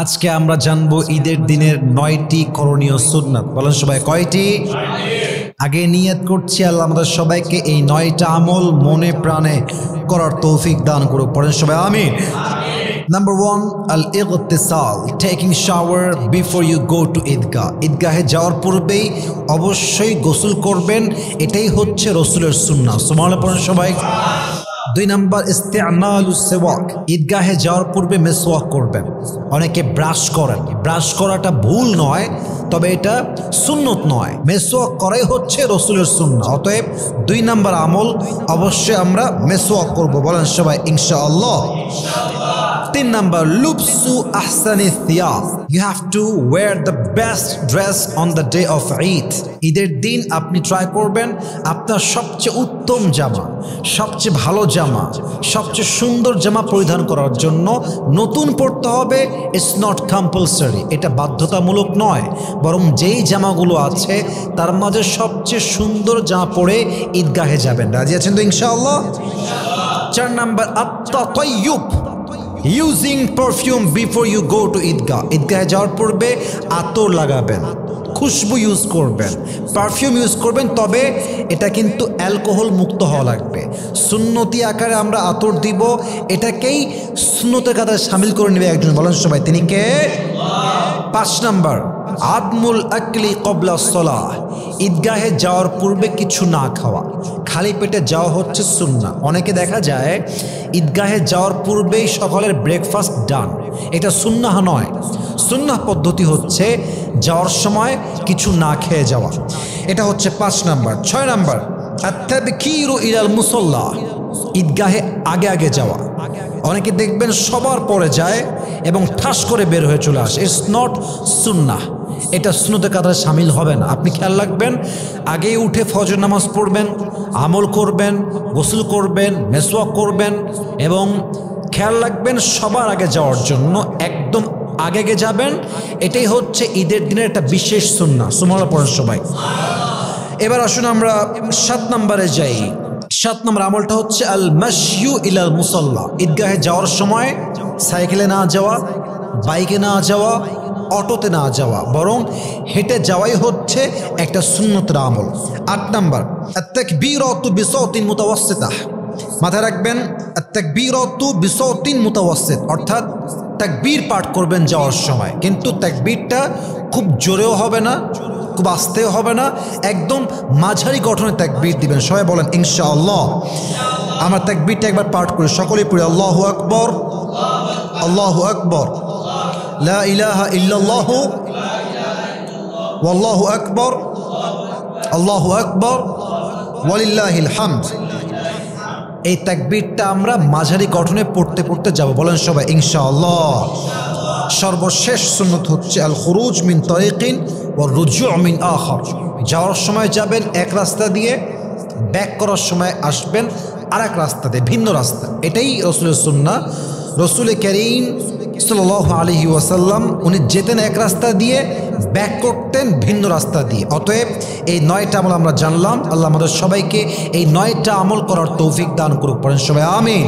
আজকে আমরা জানবো ঈদের দিনের 9টি করণীয় সুন্নাত। বলেন সবাই কয়টি? আগে নিয়ত করছি আল্লাহ আমাদের সবাইকে এই 9টা আমল মনে প্রাণে করার তৌফিক দান করুক। পড়েন সবাই আমিন। Number 1, al-ightisal, taking shower before you go to ঈদগাহ। ঈদগাহে যাওয়ার পূর্বেই অবশ্যই গোসল করবেন, এটাই হচ্ছে রাসূলের সুন্নাহ। সুবহানাল্লাহ পড়েন সবাই। 2 নাম্বার ইস্তেমালুস সিওয়াক, ঈদগাহে যাওয়ার পূর্বে মেসওয়াক করবেন। অনেকে ব্রাশ করেন, ব্রাশ করাটা ভুল নয়, তবে এটা সুন্নত নয়। মেসওয়াক করাই হচ্ছে রাসূলের সুন্নাহ। অতএব 2 নাম্বার আমল অবশ্যই আমরা মেসওয়াক করব। বলেন সবাই ইনশাআল্লাহ। 3 নাম্বার লুবসু আহসানি থিয়াব, you have to wear the best dress on the day of Eid. ঈদের দিন আপনি ট্রাই করবেন আপনার সবচেয়ে উত্তম জামা, সবচেয়ে ভালো জামা, সবচেয়ে সুন্দর জামা পরিধান করার জন্য। নতুন পড়তে হবে, ইটস নট কম্পালসারি, এটা বাধ্যতামূলক নয়, বরং যেই জামাগুলো আছে তার মাঝে সবচেয়ে সুন্দর জামা পরে ঈদগাহে যাবেন। রাজি আছেন তো ইনশাআল্লাহ? 4 নাম্বার আত-তাতায়্যুব, using perfume before you go to Eidgah. ঈদগাহে যাওয়ার পূর্বে আতর লাগাবেন, খুশবু ইউজ করবেন, পারফিউম ইউজ করবেন, তবে এটা কিন্তু অ্যালকোহল মুক্ত হওয়া লাগবে। সুন্নতি আকারে আমরা আতর দিব, এটাকেই সুন্নতের কাতারে শামিল করে নেবে একজন। বলেন সবাই তিনি কে? 5 নাম্বার আদমুল আকলি ক্বাবলা সলাহ, ঈদগাহে যাওয়ার পূর্বে কিছু না খাওয়া, খালি পেটে যাওয়া হচ্ছে সুন্নাহ। অনেকে দেখা যায় ঈদগাহে যাওয়ার পূর্বেই সকালের ব্রেকফাস্ট ডান, এটা সুন্নাহ নয়। সুন্নাহ পদ্ধতি হচ্ছে যাওয়ার সময় কিছু না খেয়ে যাওয়া, এটা হচ্ছে 5 নাম্বার। 6 নাম্বার আত-তাবকিরু ইলাল মুসাল্লা, ঈদগাহে আগে আগে যাওয়া। অনেকে দেখবেন সবার পরে যায় এবং ঠাস করে বের হয়ে চলে আসে, ইটস নট সুন্নাহ, এটা সুন্নতের কাতারে শামিল হবে না। আপনি খেয়াল রাখবেন, আগেই উঠে ফজর নামাজ পড়বেন, আমল করবেন, গোসল করবেন, মেসওয়াক করবেন এবং খেয়াল রাখবেন সবার আগে যাওয়ার জন্য একদম আগে আগে যাবেন। এটাই হচ্ছে ঈদের দিনের একটা বিশেষ সুন্নাহ। সুবহানাল্লাহ পড়েন সবাই। এবার আসুন আমরা 7 নম্বরে যাই। 7 নম্বর আমলটা হচ্ছে আল মাশয়ু ইলাল মুসাল্লা, ঈদগাহে যাওয়ার সময় সাইকেলে না যাওয়া, বাইকে না যাওয়া, অটোতে না যাওয়া, বরং হেঁটে যাওয়াই হচ্ছে একটা সুন্নতের আমল। 8 নাম্বার আত-তাকবীরাতু বিসাউতিন মুতাওয়াসসিতাহ, মাথায় রাখবেন আত-তাকবীরাতু বিসাউতিন মুতাওয়াসসিত, অর্থাৎ তাকবীর পাঠ করবেন যাওয়ার সময়, কিন্তু তাকবীরটা খুব জোরেও হবে না, খুব আস্তেও হবে না, একদম মাঝারি গঠনের তাকবীর দিবেন। সবাই বলেন ইনশাআল্লাহ। আমার তাকবীরটা একবার পাঠ করি, সকলেই পড়ি আল্লাহু আকবার, আল্লাহু আকবার, লা ইলাহা ইল্লাল্লাহু ওয়াল্লাহু আকবার, আল্লাহু আকবার ওয়ালিল্লাহিল হামদ। এই তাকবীরটা আমরা মাঝারি গঠনে পড়তে পড়তে যাব। বলেন সবাই ইনশাআল্লাহ। সর্বশেষ সুন্নত হচ্ছে আল খুরুজ মিন তারিকিন ওয়া রুজু' মিন আখার, যাওয়ার সময় যাবেন এক রাস্তা দিয়ে, ব্যাক করার সময় আসবেন আরেক রাস্তা দিয়ে, ভিন্ন রাস্তা। এটাই রাসূলের সুন্নাহ। রাসূল কারীম সাল্লাল্লাহু আলাইহি ওয়াসাল্লাম উনি যেতেন এক রাস্তা দিয়ে, ব্যাক করতেন ভিন্ন রাস্তা দিয়ে। অতএব এই 9টা আমল আমরা জানলাম। আল্লাহ আমাদের সবাইকে এই 9টা আমল করার তৌফিক দান করুক। পড়েন সবাই আমিন।